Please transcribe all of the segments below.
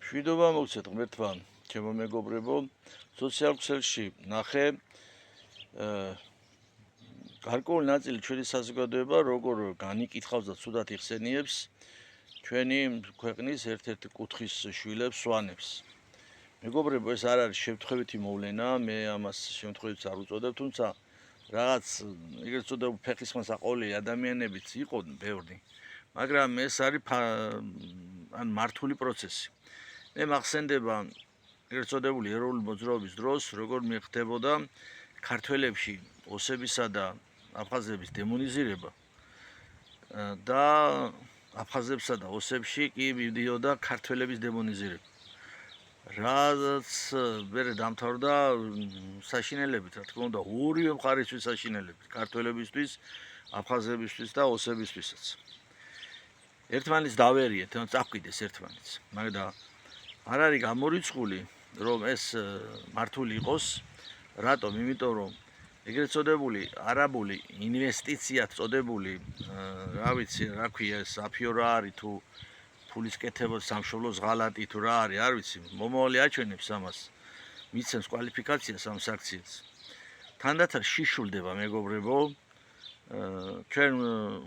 მშვიდობა მოგცეთ ღმერთმა, ჩემო მეგობრებო, სოციალურ ქსელში ნახე გარკვეული ნაწილი ჩვენი საზოგადოება როგორ განიკითხავს და ცუდად იხსენიებს ჩვენი ქვეყნის ერთ-ერთი კუთხის შვილებს, სვანებს. მეგობრებო, ეს არ არის შემთხვევითი მოვლენა, მე ამას შემთხვევით არ უწოდებ, თუმცა რაღაც ეგრეთ წოდებული ფეხისმოსაყოლი ადამიანებიც იყვნენ ბევრი, მაგრამ ეს არის მართული პროცესი. მე მახსენდება ეგრეთ წოდებული ეროვნული მოძრაობის დროს, როგორ მიხდებოდა ქართველებში ოსებისა და აფხაზების დემონიზირება და აფხაზებსა და ოსებში კი მიდიოდა ქართველების დემონიზირება. რაც მერე დამთავრდა საშინელებით, რა თქმა უნდა, ორივე მხარისთვის საშინელებით, ქართველებისთვის, აფხაზებისთვის და ოსებისთვისაც. ერთმანეთს დავერიეთ, წაგვიდეს ერთმანეთს, მაგრამ არ არის გამორიცხული, რომ ეს მართული იყოს. რატომ? იმიტომ რომ ეგრეთ წოდებული არაბული ინვესტიციად წოდებული, რა ვიცი, რა ქვია ეს, აფიო რა არის თუ ფულის კეთება, სამშობლოს ღალატი თუ რა არის, არ ვიცი, მომავალი აჩვენებს ამას, მიცემს კვალიფიკაციას ამ საქციელს. თანდათან შიშულდება, მეგობრებო, ჩვენ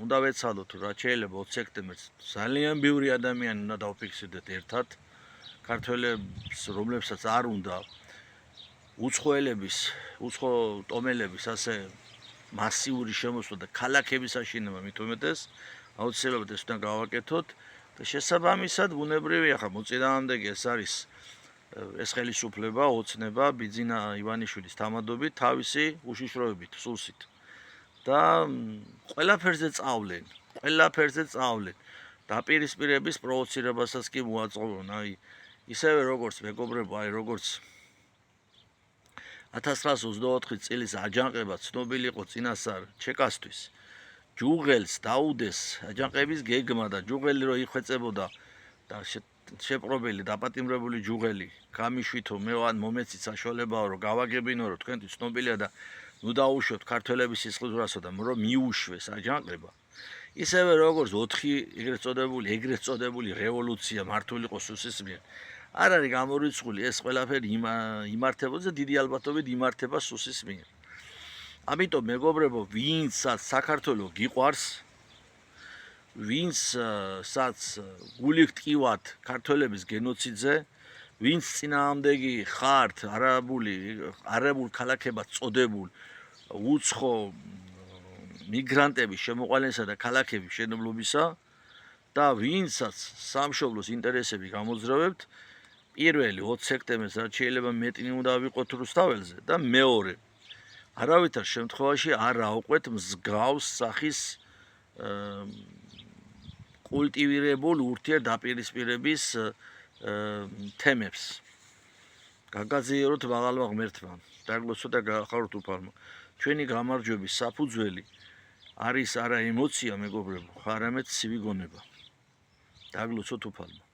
უნდა ვეცადოთ, რაც შეიძლება 20 სექტემბერს ძალიან ბევრი ადამიანი უნდა დავფიქსირდეთ ერთად, ქართველებს, რომლებსაც არ უნდა უცხოელების, უცხო ტომელების ასე მასიური შემოსვლა და ქალაქების აშენება მით უმეტეს, აუცილებლად ეს უნდა გავაკეთოთ და შესაბამისად ბუნებრივია, ხა მოწინააღმდეგე ეს არის ეს ხელისუფლება, ოცნება ბიძინა ივანიშვილის თამადობით, თავისი უშიშროებით, სულსით. და ყველაფერზე წავლენ, დაპირისპირების პროვოცირებასაც კი მოაწყობენ, აი ისევე როგორც მეგობრებო, აი როგორც 1924 წლის აჯანყება ცნობილი იყო წინასწარ ჩეკასთვის. ჯუღელს დაუდეს აჯანყების გეგმა და ჯუღელი რო იხვეწებოდა და შეპყრობილი დაპატიმრებული ჯუღელი გამიშვითო მე ვარ მომეცით საშუალებაა რომ გავაგებინო რომ თქვენთვის ცნობილია და ნუ დაუშვებთ ქართველების სისხლძვრასო და რომ მიუშვეს აჯანყება. ისევე როგორც 4 ეგრეთ წოდებული რევოლუცია მართული იყო სუსის მიერ. არ არის გამორიცხული ეს ყველაფერი იმართებოდა და დიდი ალბათობით იმართება სუსის მიერ. ამიტომ მეგობრებო, ვინცაც საქართველო გიყვარს, ვინცაც გული გტკივათ ქართველების გენოციდზე, ვინც წინააღმდეგი ხართ არაბულ ქალაქებად წოდებულ უცხო მიგრანტების შემოყალენისა და ქალაქების შენებლობისა და ვინცაც სამშობლოს ინტერესები გამოძრავებთ, პირველი 20 სექტემბერს რაც შეიძლება მეტი უნდა ვიყოთ რუსთაველზე და მეორე არავითარ შემთხვევაში არ აუყვეთ მსგავს სახის კულტივირებულ ურთიერთდაპირისპირების თემებს. გაგაზიაროთ მაღალმა ღმერთმა, დაგლოცოთ და გაახაროთ უფალმა. ჩვენი გამარჯვების საფუძველი არის არა ემოცია, მეგობრებო, არამედ ცივი გონება. დაგლოცოთ უფალმა.